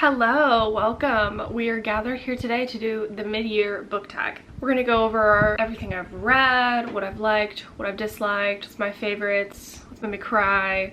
Hello, welcome. We are gathered here today to do the mid-year book tag. We're gonna go over everything I've read, what I've liked, what I've disliked, what's my favorites, what's made me cry,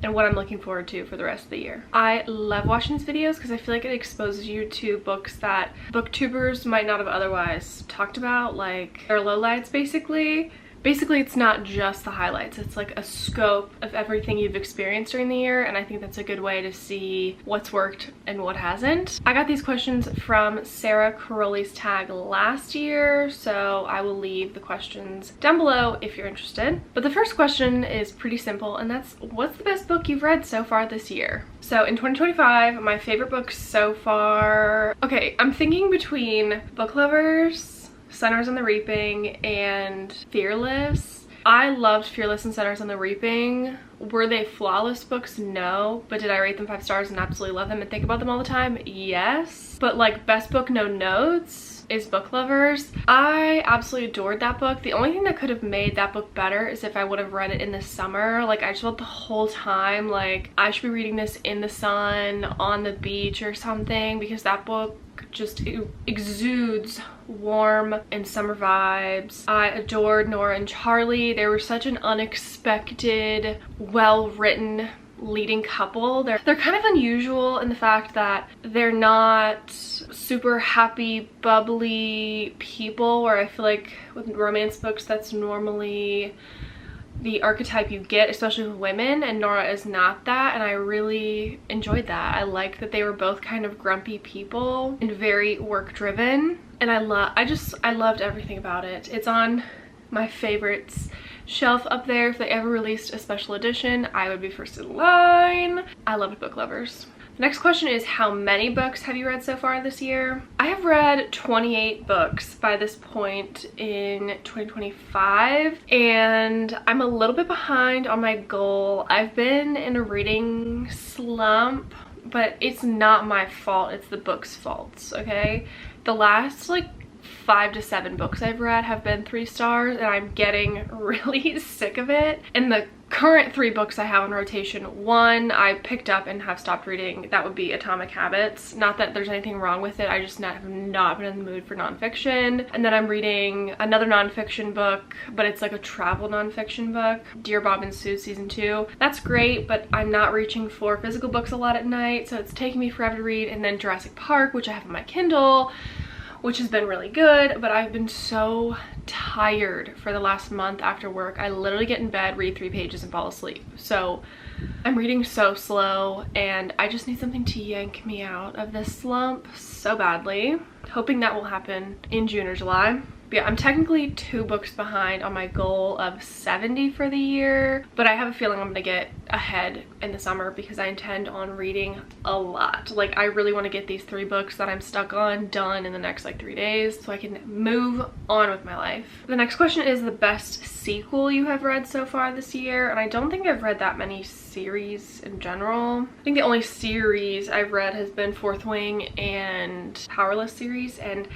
and what I'm looking forward to for the rest of the year. I love watching these videos because I feel like it exposes you to books that booktubers might not have otherwise talked about, like their lowlights basically. Basically, it's not just the highlights. It's like a scope of everything you've experienced during the year, and I think that's a good way to see what's worked and what hasn't. I got these questions from Sarah Caroli's tag last year, so I will leave the questions down below if you're interested. But the first question is pretty simple, and that's, what's the best book you've read so far this year? So in 2025, my favorite books so far... Okay, I'm thinking between Book Lovers, Sunrise on the Reaping, and Fearless. I loved Fearless and Sunrise on the Reaping. Were they flawless books? No. But did I rate them 5 stars and absolutely love them and think about them all the time? Yes. But like best book no notes is Book Lovers. I absolutely adored that book. The only thing that could have made that book better is if I would have read it in the summer. Like, I just felt the whole time like I should be reading this in the sun on the beach or something, because that book just exudes warm and summer vibes. I adored Nora and Charlie. They were such an unexpected, well-written leading couple. They're kind of unusual in the fact that they're not super happy, bubbly people, where I feel like with romance books that's normally the archetype you get, especially with women, and Nora is not that, and I really enjoyed that. I like that they were both kind of grumpy people and very work driven, and I loved everything about it. It's on my favorites shelf up there. If they ever released a special edition, I would be first in line. I loved Book Lovers. The next question is, how many books have you read so far this year? I have read 28 books by this point in 2025, and I'm a little bit behind on my goal. I've been in a reading slump, but it's not my fault, it's the book's fault, okay? The last like 5 to 7 books I've read have been 3 stars, and I'm getting really sick of it. And the current 3 books I have on rotation, one I picked up and have stopped reading. That would be Atomic Habits. Not that there's anything wrong with it, I just have not been in the mood for nonfiction. And then I'm reading another nonfiction book, but it's like a travel nonfiction book, Dear Bob and Sue Season 2. That's great, but I'm not reaching for physical books a lot at night, so it's taking me forever to read. And then Jurassic Park, which I have on my Kindle, which has been really good, but I've been so tired for the last month after work. I literally get in bed, read 3 pages, and fall asleep. So I'm reading so slow, and I just need something to yank me out of this slump so badly. Hoping that will happen in June or July. But yeah, I'm technically 2 books behind on my goal of 70 for the year, but I have a feeling I'm gonna get ahead in the summer because I intend on reading a lot. Like, I really want to get these 3 books that I'm stuck on done in the next like 3 days so I can move on with my life. The next question is the best sequel you have read so far this year, and I don't think I've read that many series in general. I think the only series I've read has been Fourth Wing and Powerless series, and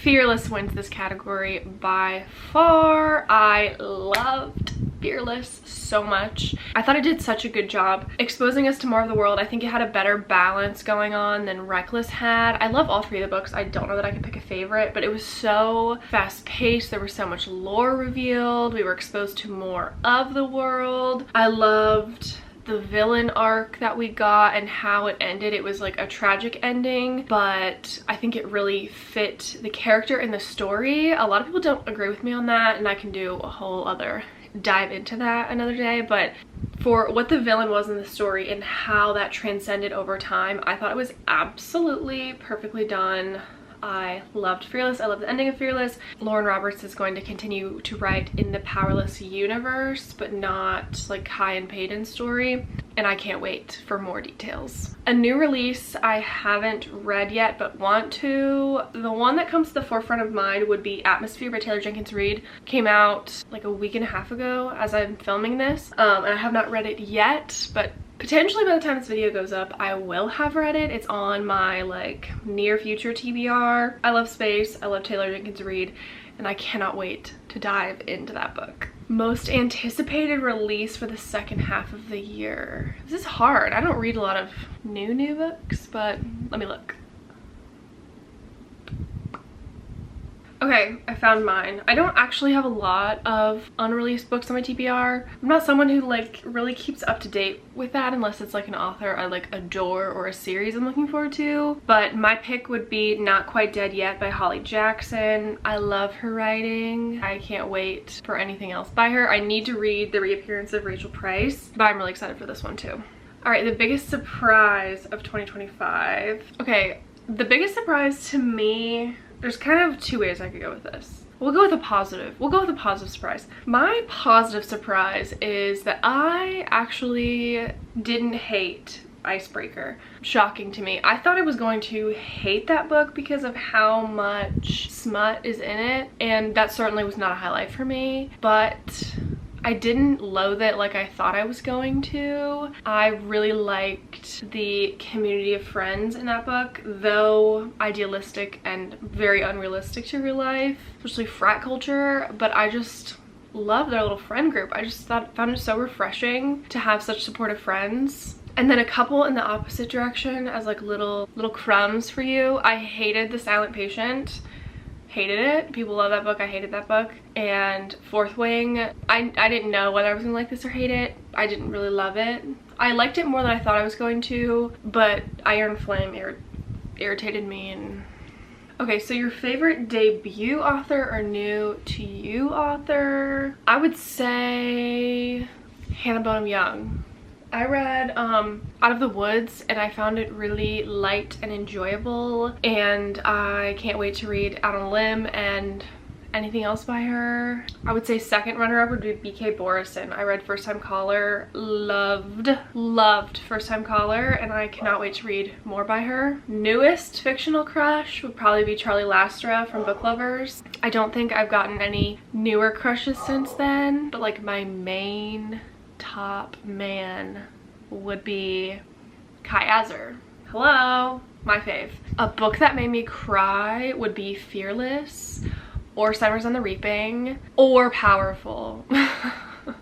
Fearless wins this category by far. I loved Fearless so much. I thought it did such a good job exposing us to more of the world. I think it had a better balance going on than Reckless had. I love all 3 of the books. I don't know that I can pick a favorite, but it was so fast-paced. There was so much lore revealed. We were exposed to more of the world. I loved the villain arc that we got and how it ended. It was like a tragic ending, but I think it really fit the character and the story. A lot of people don't agree with me on that, and I can do a whole other dive into that another day, but for what the villain was in the story and how that transcended over time, I thought it was absolutely perfectly done. I loved Fearless. I love the ending of Fearless. Lauren Roberts is going to continue to write in the Powerless universe, but not like Kai and Peyton's story, and I can't wait for more details. A new release I haven't read yet but want to. The one that comes to the forefront of mind would be Atmosphere by Taylor Jenkins Reid. Came out like a week and a half ago as I'm filming this, and I have not read it yet, but potentially by the time this video goes up, I will have read it. It's on my like near future TBR. I love space, I love Taylor Jenkins Reid, and I cannot wait to dive into that book. Most anticipated release for the second half of the year. This is hard. I don't read a lot of new books, but let me look. Okay, I found mine. I don't actually have a lot of unreleased books on my TBR. I'm not someone who like really keeps up to date with that unless it's like an author I like adore or a series I'm looking forward to. But my pick would be Not Quite Dead Yet by Holly Jackson. I love her writing. I can't wait for anything else by her. I need to read The Reappearance of Rachel Price, but I'm really excited for this one too. All right, the biggest surprise of 2025. Okay, the biggest surprise to me, there's kind of two ways I could go with this. We'll go with a positive. We'll go with a positive surprise. My positive surprise is that I actually didn't hate Icebreaker. Shocking to me. I thought I was going to hate that book because of how much smut is in it, and that certainly was not a highlight for me, but I didn't loathe it like I thought I was going to. I really liked the community of friends in that book, though idealistic and very unrealistic to real life, especially frat culture, but I just love their little friend group. I just found it so refreshing to have such supportive friends. And then a couple in the opposite direction as like little crumbs for you. I hated The Silent Patient. Hated it. People love that book. I hated that book. And Fourth Wing, I didn't know whether I was gonna like this or hate it. I didn't really love it. I liked it more than I thought I was going to, but Iron Flame irritated me. And okay, so your favorite debut author or new to you author? I would say Hannah Bonham Young. I read Out of the Woods and I found it really light and enjoyable, and I can't wait to read Out on a Limb and anything else by her. I would say second runner-up would be B.K. Borison. I read First Time Caller, loved First Time Caller, and I cannot wait to read more by her. Newest fictional crush would probably be Charlie Lastra from Book Lovers. I don't think I've gotten any newer crushes since then, but like my main top man would be Kai Azar. Hello, my fave. A book that made me cry would be Fearless or Summers on the Reaping or Powerful.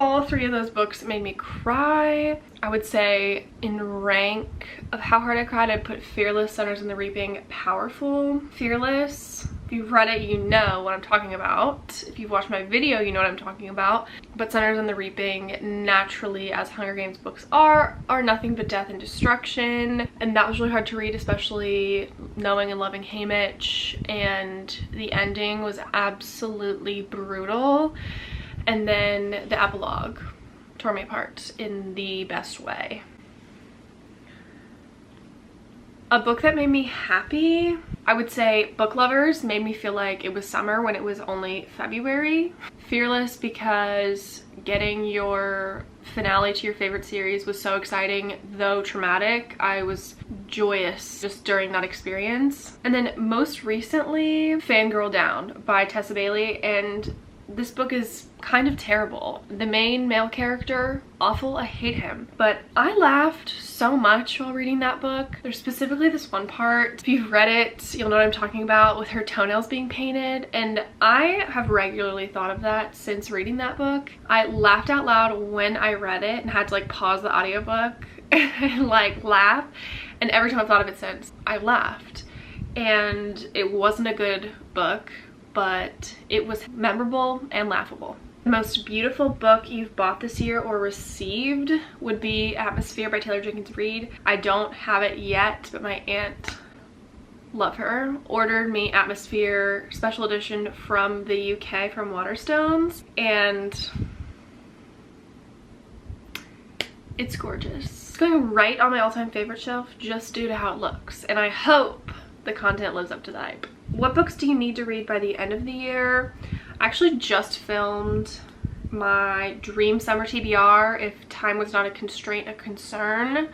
All three of those books made me cry. I would say in rank of how hard I cried, I'd put Fearless, Summers on the Reaping, Powerful. Fearless, if you've read it, you know what I'm talking about. If you've watched my video, you know what I'm talking about. But Summers on the Reaping, naturally, as Hunger Games books are nothing but death and destruction. And that was really hard to read, especially knowing and loving Haymitch. And the ending was absolutely brutal. And then the epilogue tore me apart in the best way. A book that made me happy, I would say Book Lovers made me feel like it was summer when it was only February. Fearless because getting your finale to your favorite series was so exciting, though traumatic. I was joyous just during that experience. And then most recently, Fangirl Down by Tessa Bailey, and this book is kind of terrible. The main male character, awful, I hate him. But I laughed so much while reading that book. There's specifically this one part, if you've read it, you'll know what I'm talking about, with her toenails being painted. And I have regularly thought of that since reading that book. I laughed out loud when I read it and had to like pause the audiobook and like laugh. And every time I've thought of it since, I've laughed. And it wasn't a good book, but it was memorable and laughable. The most beautiful book you've bought this year or received would be Atmosphere by Taylor Jenkins Reid. I don't have it yet, but my aunt, love her, ordered me Atmosphere special edition from the UK from Waterstones, and it's gorgeous. It's going right on my all-time favorite shelf just due to how it looks, and I hope the content lives up to the hype. What books do you need to read by the end of the year? I actually just filmed my dream summer TBR, if time was not a constraint, a concern,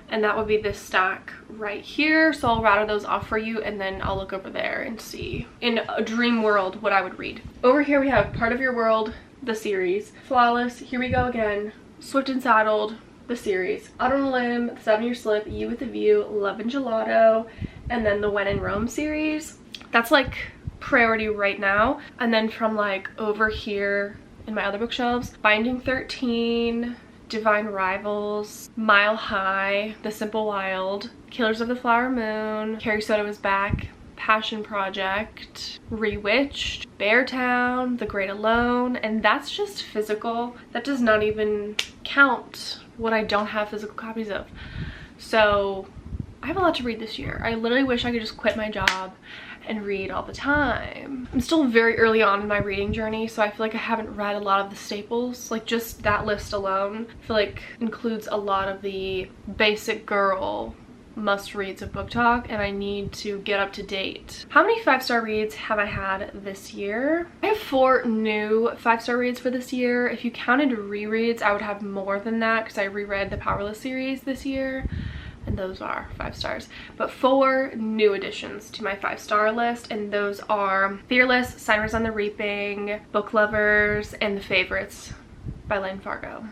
and that would be this stack right here. So I'll rattle those off for you, and then I'll look over there and see in a dream world what I would read. Over here we have Part of Your World, the series, Flawless, Here We Go Again, Swift and Saddled, the series, Out on a Limb, 7-Year Slip, You with a View, Love and Gelato, and then the When in Rome series. That's like priority right now. And then from like over here in my other bookshelves. Binding 13, Divine Rivals, Mile High, The Simple Wild, Killers of the Flower Moon, Carrie Soto is Back, Passion Project, Rewitched, Beartown, The Great Alone, and that's just physical. That does not even count what I don't have physical copies of. So I have a lot to read this year. I literally wish I could just quit my job and read all the time. I'm still very early on in my reading journey, so I feel like I haven't read a lot of the staples. Like just that list alone, I feel like includes a lot of the basic girl must reads of Book Talk, and I need to get up to date. How many 5-star reads have I had this year? I have 4 new 5-star reads for this year. If you counted rereads, I would have more than that because I reread the Powerless series this year, and those are 5 stars. But 4 new additions to my 5-star list, and those are Fearless, Signers on the Reaping, Book Lovers, and The Favorites by Lynn Fargo.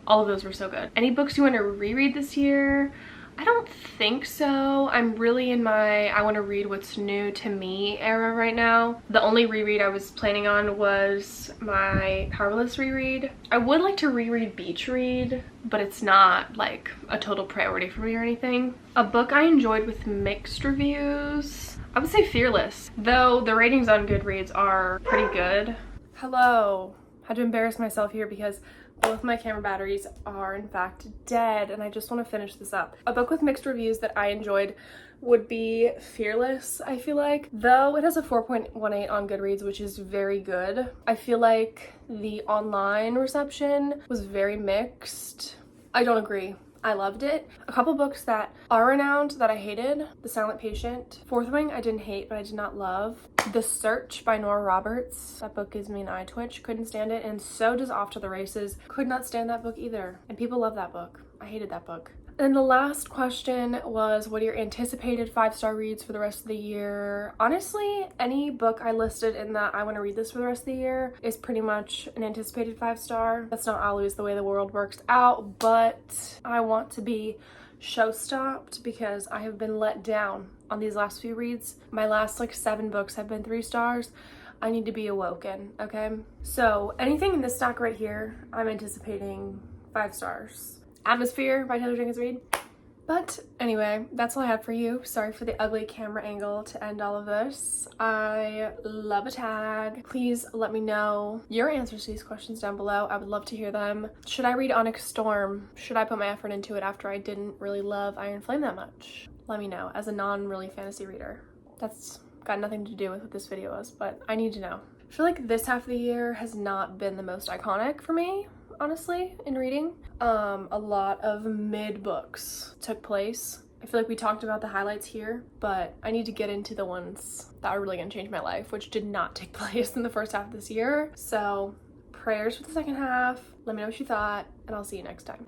All of those were so good. Any books you want to reread this year? I don't think so. I'm really in my I want to read what's new to me era right now. The only reread I was planning on was my Powerless reread. I would like to reread Beach Read, but it's not like a total priority for me or anything. A book I enjoyed with mixed reviews, I would say Fearless, though the ratings on Goodreads are pretty good. Hello. Had to embarrass myself here because both my camera batteries are in fact dead, and I just want to finish this up. A book with mixed reviews that I enjoyed would be Fearless, I feel like. Though it has a 4.18 on Goodreads, which is very good, I feel like the online reception was very mixed. I don't agree. I loved it. A couple books that are renowned that I hated: The Silent Patient. Fourth Wing I didn't hate, but I did not love. The Search by Nora Roberts. That book gives me an eye twitch. Couldn't stand it. And so does Off to the Races. Could not stand that book either. And people love that book. I hated that book. And the last question was, what are your anticipated 5-star reads for the rest of the year? Honestly, any book I listed in that I want to read this for the rest of the year is pretty much an anticipated 5-star. That's not always the way the world works out, but I want to be show-stopped because I have been let down on these last few reads. My last like 7 books have been 3 stars. I need to be awoken, okay? So anything in this stack right here, I'm anticipating 5 stars. Atmosphere by Taylor Jenkins Reid. But anyway, that's all I have for you. Sorry for the ugly camera angle to end all of this. I love a tag. Please let me know your answers to these questions down below. I would love to hear them. Should I read Onyx Storm? Should I put my effort into it after I didn't really love Iron Flame that much? Let me know, as a non-really fantasy reader. That's got nothing to do with what this video is, but I need to know. I feel like this half of the year has not been the most iconic for me, honestly, in reading. A lot of mid books took place. I feel like we talked about the highlights here, but I need to get into the ones that are really gonna change my life, which did not take place in the first half of this year. So prayers for the second half. Let me know what you thought, and I'll see you next time.